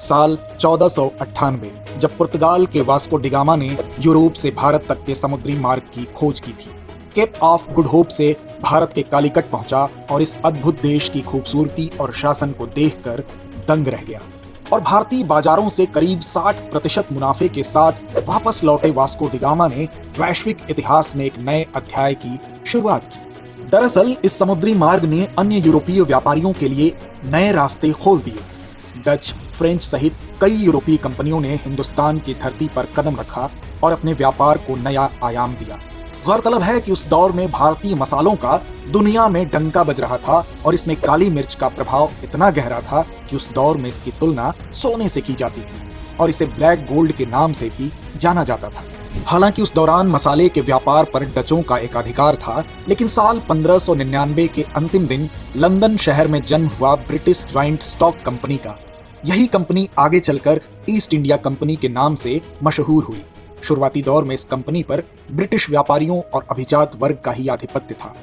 साल 1498 जब पुर्तगाल के वास्को डिगामा ने यूरोप से भारत तक के समुद्री मार्ग की खोज की थी। केप ऑफ गुड होप से भारत के कालीकट पहुंचा और इस अद्भुत देश की खूबसूरती और शासन को देखकर दंग रह गया और भारतीय बाजारों से करीब 60% मुनाफे के साथ वापस लौटे वास्को डिगामा ने वैश्विक इतिहास में एक नए अध्याय की शुरुआत की। दरअसल इस समुद्री मार्ग ने अन्य यूरोपीय व्यापारियों के लिए नए रास्ते खोल दिए। डच, फ्रेंच सहित कई यूरोपीय कंपनियों ने हिंदुस्तान की धरती पर कदम रखा और अपने व्यापार को नया आयाम दिया। गौरतलब है कि उस दौर में भारतीय मसालों का दुनिया में डंका बज रहा था और इसमें काली मिर्च का प्रभाव इतना गहरा था कि उस दौर में इसकी तुलना सोने से की जाती थी और इसे ब्लैक गोल्ड के नाम से भी जाना जाता था। हालांकि उस दौरान मसाले के व्यापार पर डचों का एक अधिकार था, लेकिन साल 1599 के अंतिम दिन लंदन शहर में जन्म हुआ ब्रिटिश ज्वाइंट स्टॉक कंपनी का। यही कंपनी आगे चलकर ईस्ट इंडिया कंपनी के नाम से मशहूर हुई। शुरुआती दौर में इस कंपनी पर ब्रिटिश व्यापारियों और अभिजात वर्ग का ही आधिपत्य था।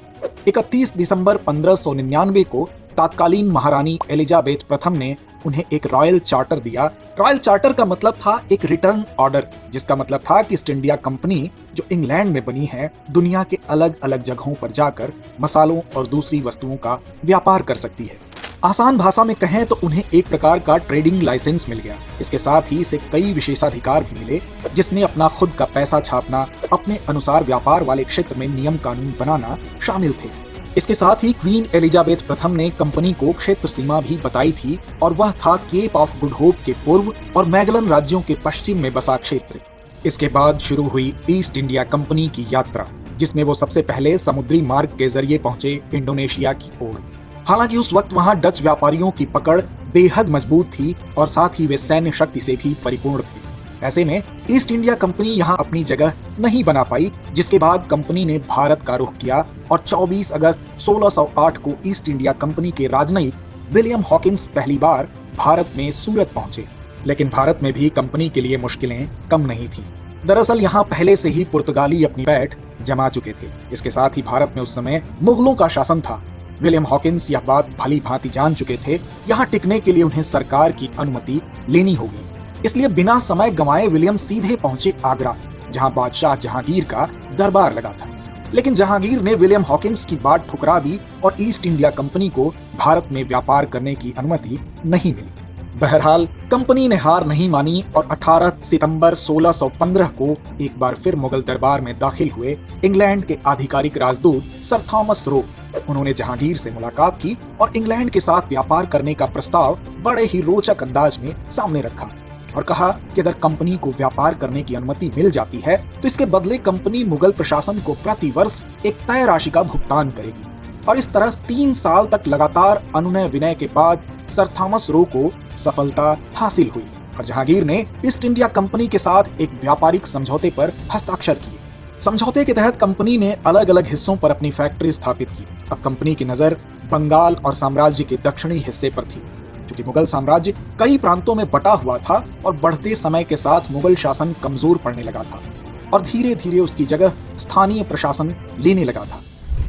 31 दिसंबर 1599 को तत्कालीन महारानी एलिजाबेथ प्रथम ने उन्हें एक रॉयल चार्टर दिया। रॉयल चार्टर का मतलब था एक रिटर्न ऑर्डर, जिसका मतलब था कि ईस्ट इंडिया कंपनी जो इंग्लैंड में बनी है, दुनिया के अलग अलग जगहों पर जाकर मसालों और दूसरी वस्तुओं का व्यापार कर सकती है। आसान भाषा में कहें तो उन्हें एक प्रकार का ट्रेडिंग लाइसेंस मिल गया। इसके साथ ही इसे कई विशेषाधिकार भी मिले, जिसमें अपना खुद का पैसा छापना, अपने अनुसार व्यापार वाले क्षेत्र में नियम कानून बनाना शामिल थे। इसके साथ ही क्वीन एलिजाबेथ प्रथम ने कंपनी को क्षेत्र सीमा भी बताई थी और वह था केप ऑफ गुड होप के पूर्व और मैगलन राज्यों के पश्चिम में बसा क्षेत्र। इसके बाद शुरू हुई ईस्ट इंडिया कंपनी की यात्रा, जिसमें वो सबसे पहले समुद्री मार्ग के जरिए पहुंचे इंडोनेशिया की ओर। हालांकि उस वक्त वहां डच व्यापारियों की पकड़ बेहद मजबूत थी और साथ ही वे सैन्य शक्ति से भी परिपूर्ण थे। ऐसे में ईस्ट इंडिया कंपनी यहां अपनी जगह नहीं बना पाई, जिसके बाद कंपनी ने भारत का रुख किया और 24 अगस्त 1608 को ईस्ट इंडिया कंपनी के राजनयिक विलियम हॉकिंस पहली बार भारत में सूरत पहुंचे। लेकिन भारत में भी कंपनी के लिए मुश्किलें कम नहीं थीं। दरअसल यहाँ पहले से ही पुर्तगाली अपनी पैठ जमा चुके थे। इसके साथ ही भारत में उस समय मुगलों का शासन था। विलियम हॉकिंस यह बात भली भांति जान चुके थे। यहाँ टिकने के लिए उन्हें सरकार की अनुमति लेनी होगी। इसलिए बिना समय गंवाए विलियम सीधे पहुंचे आगरा, जहां बादशाह जहांगीर का दरबार लगा था। लेकिन जहांगीर ने विलियम हॉकिंस की बात ठुकरा दी और ईस्ट इंडिया कंपनी को भारत में व्यापार करने की अनुमति नहीं मिली। बहरहाल कंपनी ने हार नहीं मानी और 18 सितंबर 1615 को एक बार फिर मुगल दरबार में दाखिल हुए इंग्लैंड के आधिकारिक राजदूत सर थॉमस रो। उन्होंने जहांगीर से मुलाकात की और इंग्लैंड के साथ व्यापार करने का प्रस्ताव बड़े ही रोचक अंदाज में सामने रखा और कहा कि अगर कंपनी को व्यापार करने की अनुमति मिल जाती है तो इसके बदले कंपनी मुगल प्रशासन को प्रति वर्ष एक तय राशि का भुगतान करेगी। और इस तरह 3 साल तक लगातार अनुनय विनय के बाद सर थॉमस रो को सफलता हासिल हुई और जहांगीर ने ईस्ट इंडिया कंपनी के साथ एक व्यापारिक समझौते पर हस्ताक्षर किए। समझौते के तहत कंपनी ने अलग अलग हिस्सों पर अपनी फैक्ट्री स्थापित की। अब कंपनी की नजर बंगाल और साम्राज्य के दक्षिणी हिस्से पर थी। क्योंकि मुगल साम्राज्य कई प्रांतों में बटा हुआ था और बढ़ते समय के साथ मुगल शासन कमजोर पड़ने लगा था और धीरे धीरे उसकी जगह स्थानीय प्रशासन लेने लगा था।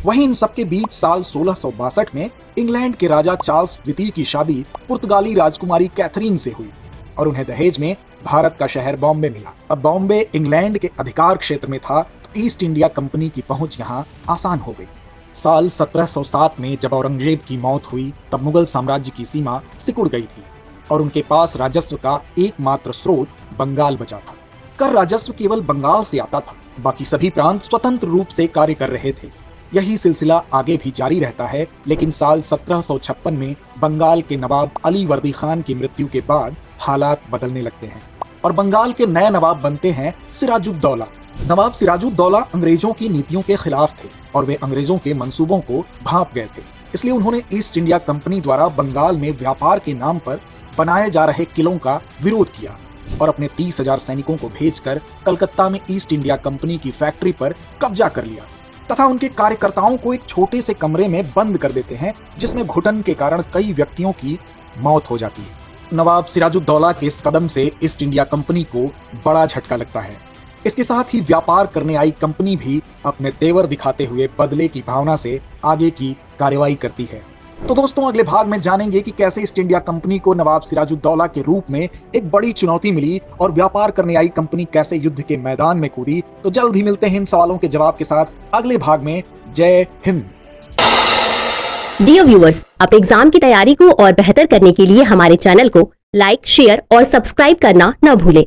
वहीं इन सबके बीच साल 1662 में इंग्लैंड के राजा चार्ल्स द्वितीय की शादी पुर्तगाली राजकुमारी कैथरीन से हुई और उन्हें दहेज में भारत का शहर बॉम्बे मिला। अब बॉम्बे इंग्लैंड के अधिकार क्षेत्र में था तो ईस्ट इंडिया कंपनी की पहुंच यहाँ आसान हो गई। साल 1707 में जब औरंगजेब की मौत हुई तब मुगल साम्राज्य की सीमा सिकुड़ गई थी और उनके पास राजस्व का एकमात्र स्रोत बंगाल बचा था। कर राजस्व केवल बंगाल से आता था, बाकी सभी प्रांत स्वतंत्र रूप से कार्य कर रहे थे। यही सिलसिला आगे भी जारी रहता है, लेकिन साल 1756 में बंगाल के नवाब अली वर्दी खान की मृत्यु के बाद हालात बदलने लगते हैं और बंगाल के नए नवाब बनते हैं सिराजुद्दौला। नवाब सिराजुद्दौला अंग्रेजों की नीतियों के खिलाफ थे और वे अंग्रेजों के मंसूबों को भांप गए थे। इसलिए उन्होंने ईस्ट इंडिया कंपनी द्वारा बंगाल में व्यापार के नाम पर बनाए जा रहे किलों का विरोध किया और अपने 30,000 सैनिकों को भेजकर कलकत्ता में ईस्ट इंडिया कंपनी की फैक्ट्री पर कब्जा कर लिया तथा उनके कार्यकर्ताओं को एक छोटे से कमरे में बंद कर देते हैं, जिसमें घुटन के कारण कई व्यक्तियों की मौत हो जाती है। नवाब सिराजुद्दौला के इस कदम से ईस्ट इंडिया कंपनी को बड़ा झटका लगता है। इसके साथ ही व्यापार करने आई कंपनी भी अपने तेवर दिखाते हुए बदले की भावना से आगे की कार्रवाई करती है तो दोस्तों अगले भाग में जानेंगे कि कैसे ईस्ट इंडिया कंपनी को नवाब सिराजुद्दौला के रूप में एक बड़ी चुनौती मिली और व्यापार करने आई कंपनी कैसे युद्ध के मैदान में कूदी। तो जल्द ही मिलते हैं इन सवालों के जवाब के साथ अगले भाग में। जय हिंद। डियर व्यूअर्स, आप एग्जाम की तैयारी को और बेहतर करने के लिए हमारे चैनल को लाइक, शेयर और सब्सक्राइब करना न भूलें।